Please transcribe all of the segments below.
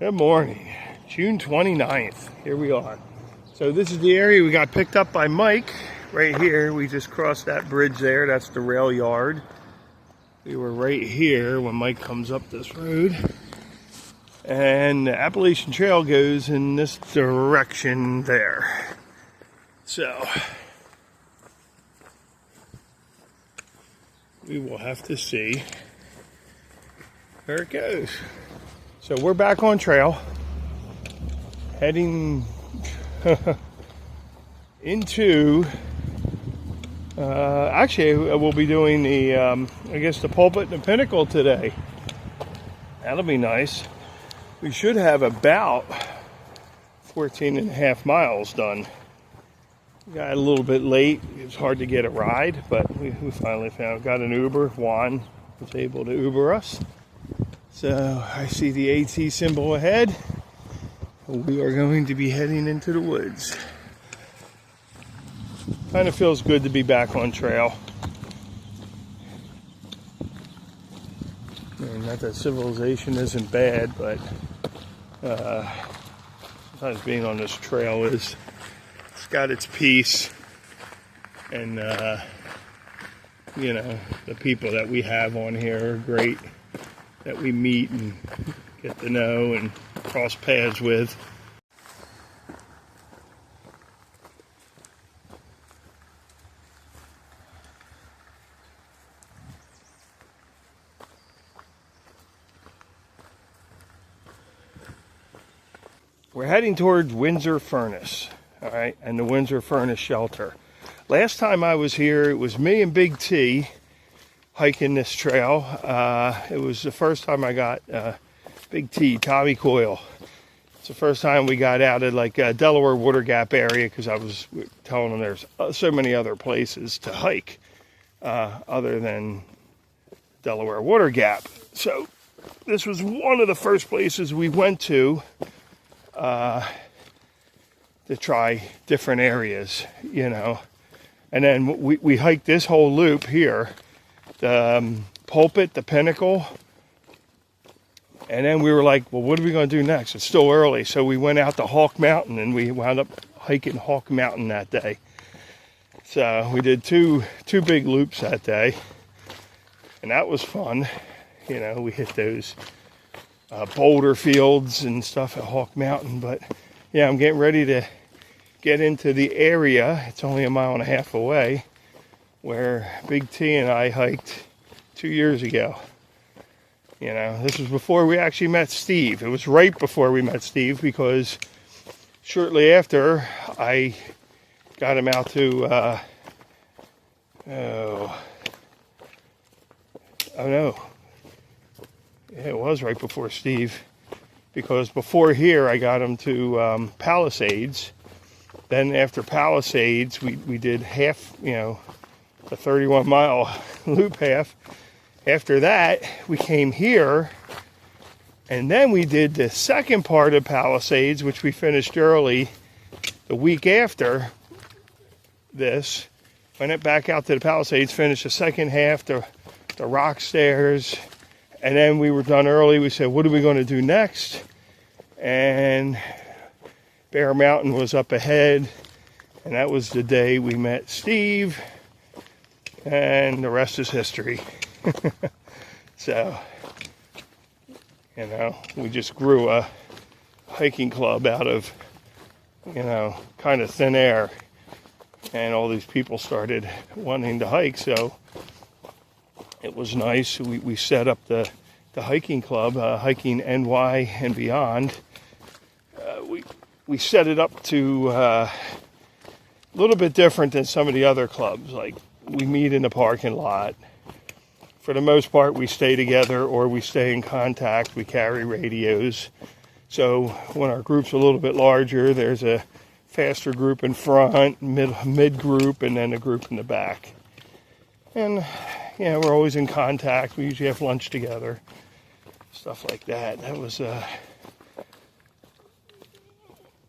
Good morning, June 29th. Here we are. So this is the area we got picked up by Mike right here. We just crossed that bridge there. That's the rail yard. We were right here when Mike comes up this road. And the Appalachian Trail goes in this direction there. So we will have to see where it goes. So we're back on trail, heading into, actually we'll be doing the, I guess the Pulpit and the Pinnacle today. That'll be nice. We should have about 14.5 miles done. We got a little bit late. It was hard to get a ride, but we finally got an Uber. Juan was able to Uber us. So I see the AT symbol ahead. We are going to be heading into the woods. Kind of feels good to be back on trail. And not that civilization isn't bad, but sometimes being on this trail it's got its peace. And you know, the people that we have on here are great, that we meet and get to know and cross paths with. We're heading towards Windsor Furnace, all right, and the Windsor Furnace shelter. Last time I was here, it was me and Big T hiking this trail. It was the first time I got Big T, Tommy Coyle. It's the first time we got out of like Delaware Water Gap area, because I was telling them there's so many other places to hike other than Delaware Water Gap. So this was one of the first places we went to try different areas, you know. And then we hiked this whole loop here, the Pulpit, the Pinnacle, and then we were like, well, what are we going to do next? It's still early, so we went out to Hawk Mountain, and we wound up hiking Hawk Mountain that day. So we did two big loops that day, and that was fun. You know, we hit those boulder fields and stuff at Hawk Mountain. But yeah, I'm getting ready to get into the area. It's only 1.5 miles away, where Big T and I hiked 2 years ago. You know, this was before we actually met Steve. It was right before we met Steve, because shortly after I got him out to oh no, it was right before Steve, because before here I got him to Palisades. Then after Palisades, we did half, you know, the 31-mile loop half. After that, we came here, and then we did the second part of Palisades, which we finished early the week after this. Went back out to the Palisades, finished the second half, the rock stairs, and then we were done early. We said, what are we going to do next? And Bear Mountain was up ahead, and that was the day we met Steve, and the rest is history. So, you know, we just grew a hiking club out of, you know, kind of thin air, and all these people started wanting to hike, so it was nice. We set up the hiking club, Hiking NY and Beyond. We set it up to a little bit different than some of the other clubs. Like, we meet in the parking lot. For the most part, we stay together or we stay in contact. We carry radios. So when our group's a little bit larger, there's a faster group in front, mid group, and then a group in the back. And yeah, we're always in contact. We usually have lunch together, stuff like that. That was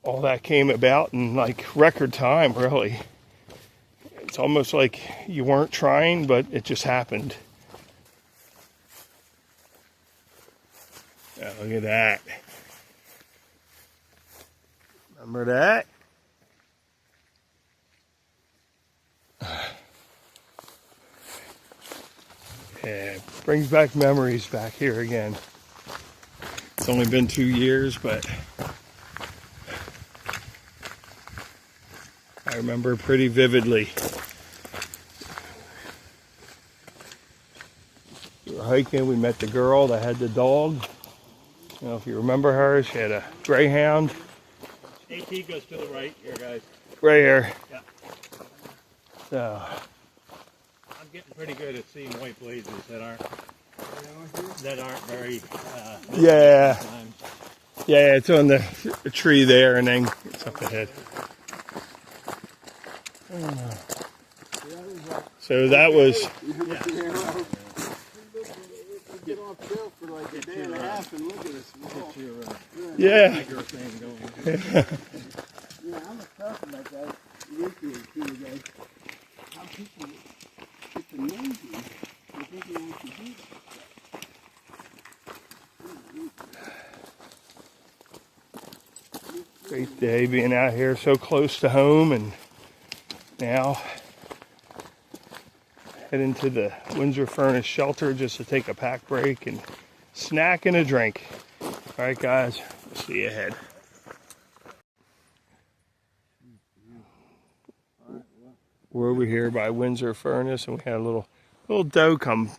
all that came about in like record time, really. It's almost like you weren't trying, but it just happened. Oh, look at that. Remember that? Yeah, brings back memories back here again. It's only been 2 years, but I remember pretty vividly. We were hiking, we met the girl that had the dog. I don't know if you remember her, she had a greyhound. AT goes to the right here, guys. Right here. Yeah. So, I'm getting pretty good at seeing white blazes that aren't very yeah. sometimes. Yeah, it's on the tree there and then it's up ahead. So that was... Get off trail for like a day and a half and look at us. Yeah. Tiger thing going. Yeah, I'm a tough like that. You guys. How people, it's amazing. They think you want to do that. Great day being out here so close to home, and now heading to the Windsor Furnace shelter just to take a pack break and snack and a drink. All right, guys, we'll see you ahead. We're over here by Windsor Furnace, and we had a little doe come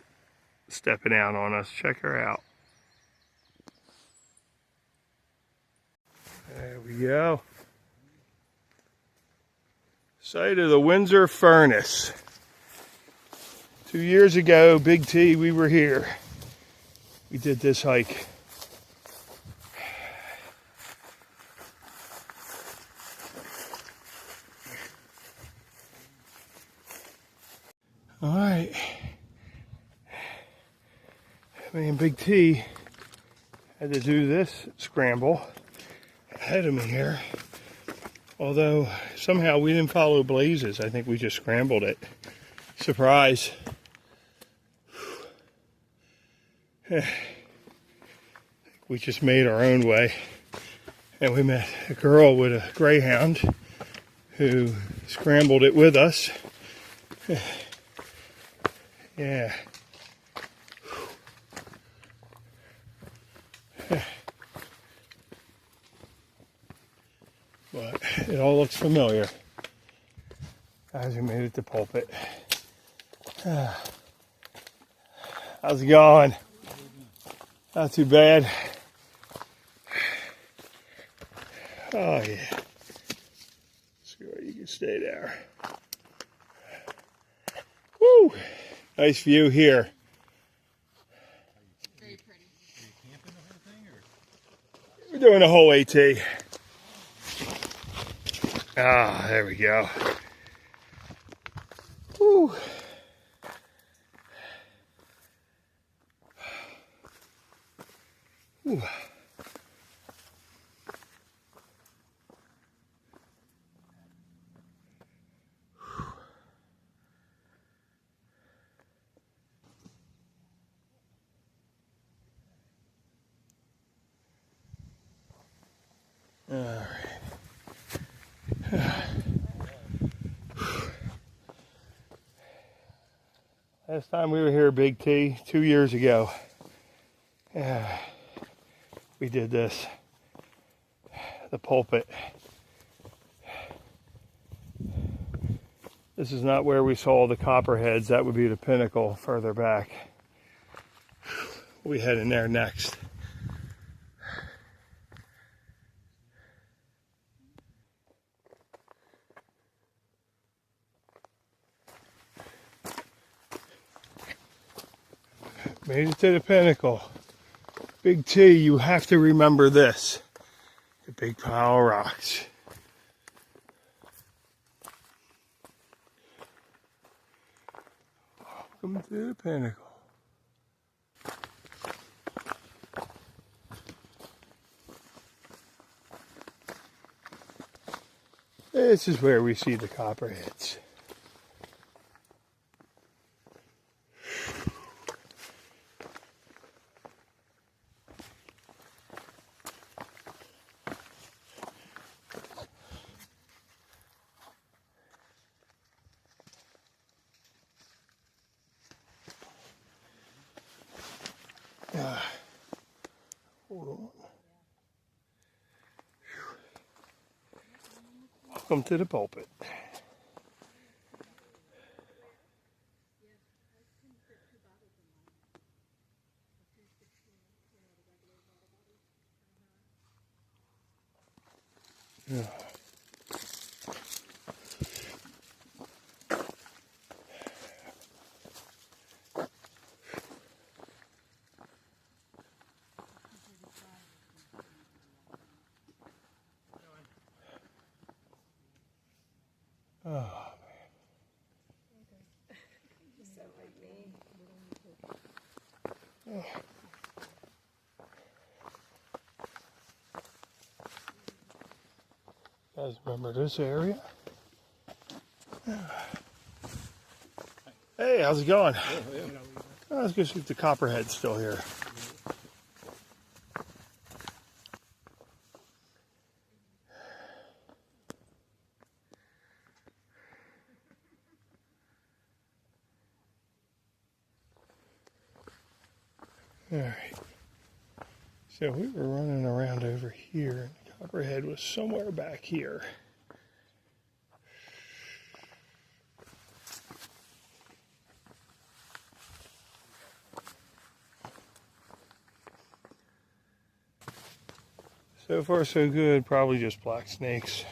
stepping out on us. Check her out. There we go. Site of the Windsor Furnace. 2 years ago, Big T, we were here. We did this hike. All right. Me and Big T had to do this scramble ahead of me here. Although somehow we didn't follow blazes. I think we just scrambled it. Surprise. We just made our own way. And we met a girl with a greyhound who scrambled it with us. Yeah. But it all looks familiar. Guys, we made it to Pulpit. How's it going? Not too bad. Oh yeah. Sure, you can stay there. Woo! Nice view here. Very pretty. Are you camping the whole thing, or? We're doing the whole AT. Ah, there we go. Woo. Whew. All right. Last time we were here, Big T, 2 years ago. Yeah. We did this, the Pulpit. This is not where we saw the copperheads. That would be the Pinnacle further back. We head in there next. Made it to the Pinnacle. Big T, you have to remember this. The big pile of rocks. Welcome to the Pinnacle. This is where we see the copperheads. Hold on. Welcome to the pulpit. Yeah. Oh. You guys remember this area? Hey, how's it going? Oh, let's go see if the copperhead's still here. All right. So we were running around over here, and the copperhead was somewhere back here. So far, so good. Probably just black snakes.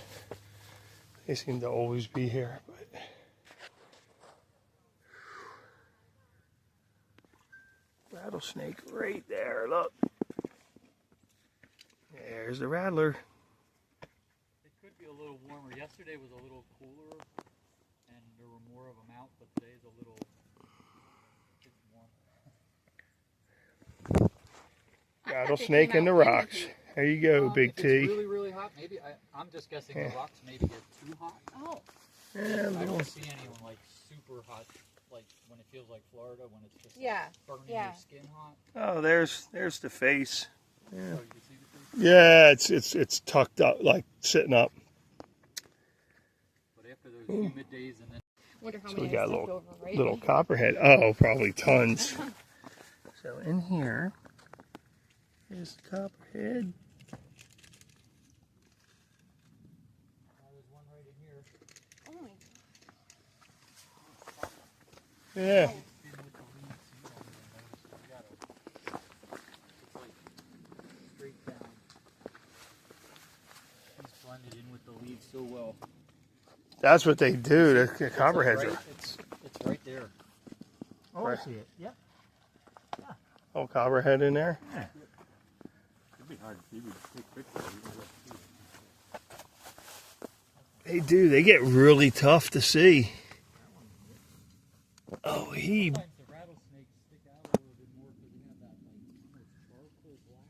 They seem to always be here, but rattlesnake right there. Look, there's the rattler. It could be a little warmer. Yesterday was a little cooler, and there were more of them out. But today's a little. It's warm. Rattlesnake in the rocks. There you go, Big If T. it's really, really hot, maybe I'm just guessing Yeah. the rocks maybe get too hot. Oh, Yeah, I don't see anyone like super hot, like when it feels like Florida, when it's just burning your skin hot. oh, there's the face. Yeah, Oh, you can see the face? yeah, it's tucked up, like sitting up. But after those humid days and then. Wonder how So many we got a is left over, right? little copperhead. Oh, probably tons. So in here is the copperhead. There's one right in here. Oh my Yeah. It's been with the leaves, so you don't even notice it. You gotta. It's like straight down. He's blended in with the leaves so well. That's what they do. The copperheads are. It's right there. Oh, Right. I see it. Yep. Oh, copperhead in there. It'd be hard to see. We take pictures. You don't see it. They do. They get really tough to see. Oh, he. Sometimes the rattlesnakes stick out a little bit more because they have that like almost charcoal black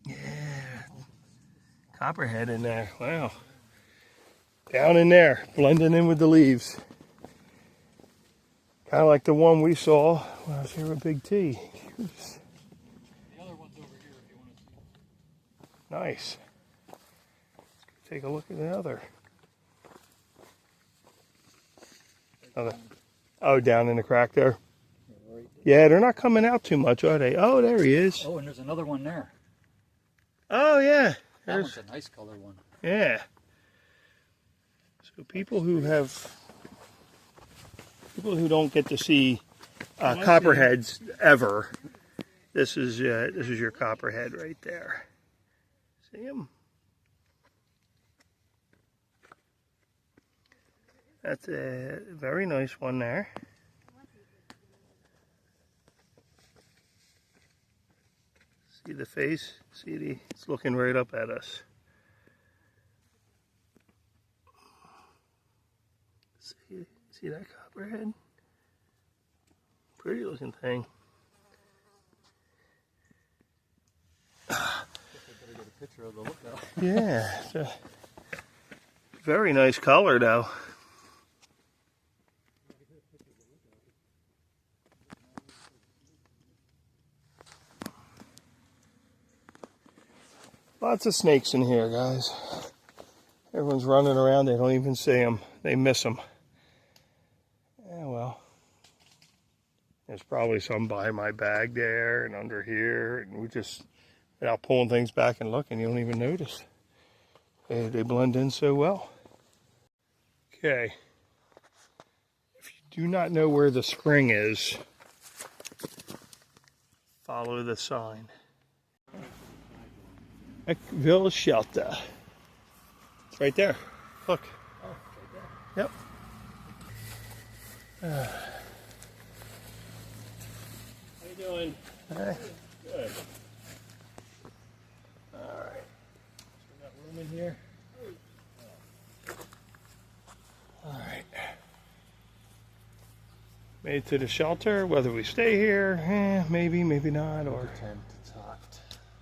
on them. Yeah. Copperhead in there. Wow. Down in there, blending in with the leaves. Kind of like the one we saw when I was here with Big T. The other one's over here if you want to see. Nice. Let's go take a look at the other. Oh, down in the crack there. Yeah, they're not coming out too much, are they? Oh, there he is. Oh, and there's another one there. Oh, yeah. That one's a nice color one. Yeah. So people who don't get to see copperheads ever, this is your copperhead right there. See him? That's a very nice one there. See the face? See it's looking right up at us. See that copperhead? Pretty looking thing. Better get a picture of the lookout. Yeah, it's a very nice color though. Lots of snakes in here, guys. Everyone's running around. They don't even see them. They miss them. Yeah, well. There's probably some by my bag there and under here. And without pulling things back and looking. You don't even notice. They blend in so well. Okay. If you do not know where the spring is, follow the sign. Eckville Shelter. It's right there. Look. Oh, right there. Yep. How you doing? Hey. Good. All right. We got room in here? All right. Made it to the shelter. Whether we stay here, maybe, maybe not, or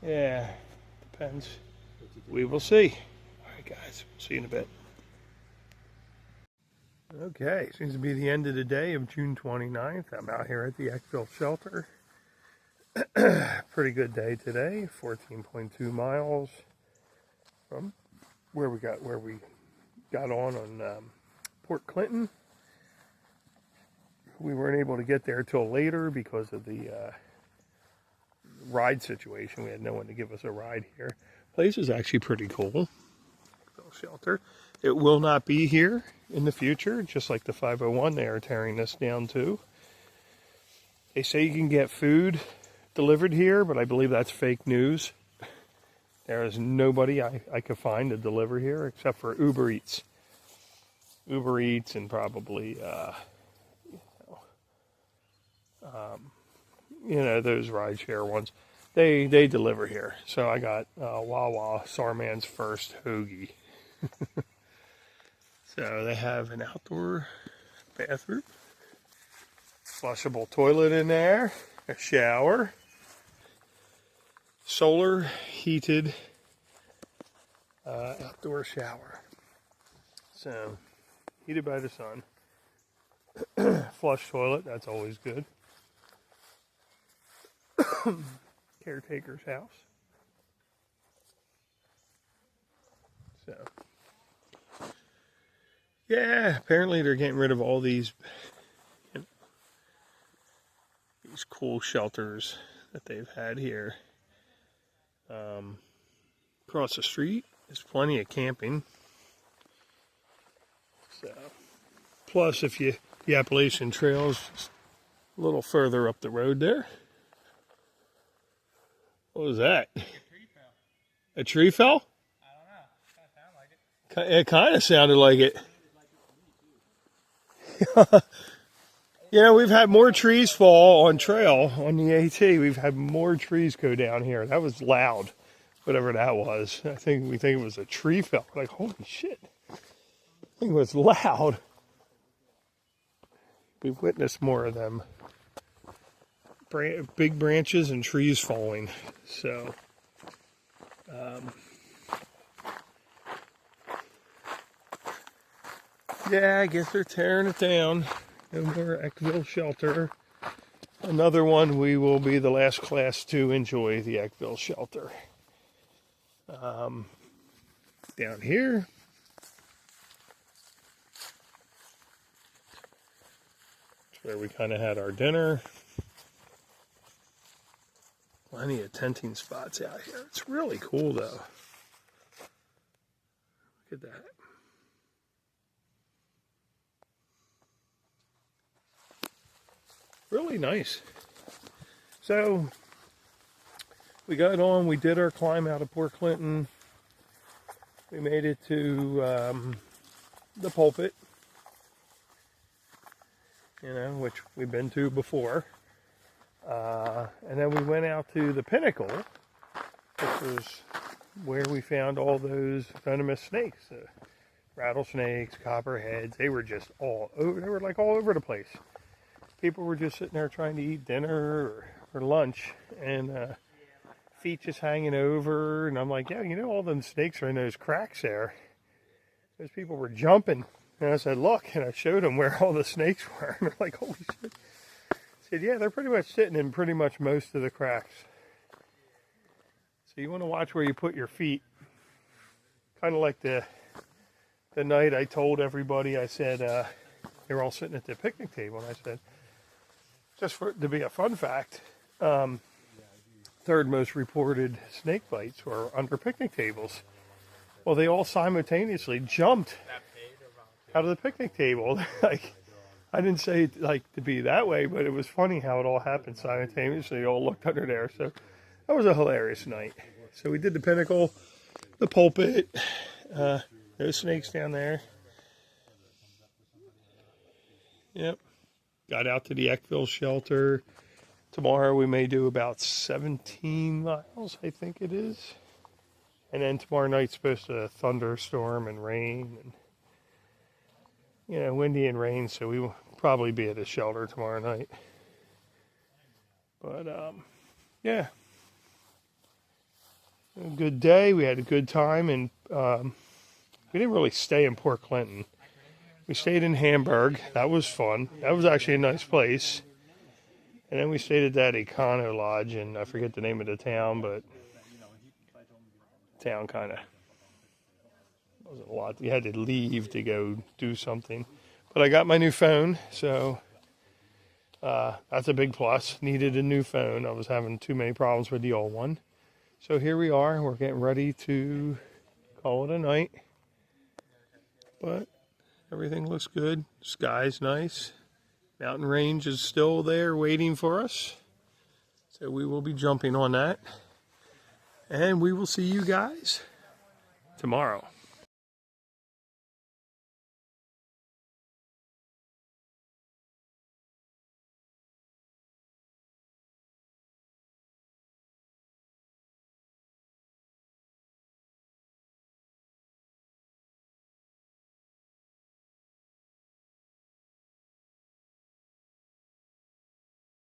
yeah, depends. We will see. All right, guys. See you in a bit. Okay, seems to be the end of the day of June 29th. I'm out here at the Eckville shelter. Pretty good day today. 14.2 miles from where we got on Port Clinton. We weren't able to get there till later because of the ride situation. We had no one to give us a ride here. Place is actually pretty cool. Shelter. It will not be here in the future, just like the 501. They are tearing this down too. They say you can get food delivered here, but I believe that's fake news. There is nobody I could find to deliver here except for Uber Eats. Uber Eats and probably those rideshare ones. They deliver here. So I got Wawa Sarman's first hoagie. So they have an outdoor bathroom, flushable toilet in there, a shower, solar heated outdoor shower. So heated by the sun. Flush toilet, that's always good. Caretaker's house. So, yeah, apparently they're getting rid of all these cool shelters that they've had here. Across the street, there's plenty of camping. So, plus, if the Appalachian Trail's just a little further up the road there. What was that? A tree fell. A tree fell? I don't know. Kind of sounded like it. It kind of sounded like it. We've had more trees fall on trail on the AT. We've had more trees go down here. That was loud, whatever that was. We think it was a tree fell. Like, holy shit. I think it was loud. We've witnessed more of them. Big branches and trees falling. So, yeah, I guess they're tearing it down. No more Eckville shelter. Another one, we will be the last class to enjoy the Eckville shelter. Down here, that's where we kind of had our dinner. Plenty of tenting spots out here. It's really cool though. Look at that. Really nice. So we got on, we did our climb out of Port Clinton. We made it to the pulpit, which we've been to before. And then we went out to the pinnacle, which was where we found all those venomous snakes. Rattlesnakes, copperheads, they were just all over, they were like all over the place. People were just sitting there trying to eat dinner or lunch, and feet just hanging over, and I'm like, yeah, all them snakes are in those cracks there. Those people were jumping, and I said, look, and I showed them where all the snakes were, and they're like, holy shit. I said, yeah, they're pretty much sitting in pretty much most of the cracks. So you want to watch where you put your feet. Kind of like the night I told everybody, I said, they were all sitting at the picnic table, and I said, just to be a fun fact, third most reported snake bites were under picnic tables. Well, they all simultaneously jumped out of the picnic table. Like, I didn't say it like to be that way, but it was funny how it all happened simultaneously. They all looked under there, so that was a hilarious night. So we did the pinnacle, the pulpit, no snakes down there. Yep. Got out to the Eckville shelter. Tomorrow we may do about 17 miles, I think it is. And then tomorrow night's supposed to thunderstorm and rain and, you know, windy and rain, so we will probably be at a shelter tomorrow night. But yeah, a good day. We had a good time, and we didn't really stay in Port Clinton. We stayed in Hamburg. That was fun. That was actually a nice place. And then we stayed at that Econo Lodge, and I forget the name of the town, but the town kind of wasn't a lot. You had to leave to go do something. But I got my new phone, so that's a big plus. Needed a new phone. I was having too many problems with the old one. So here we are. We're getting ready to call it a night. But everything looks good. Sky's nice. Mountain range is still there waiting for us. So we will be jumping on that. And we will see you guys tomorrow.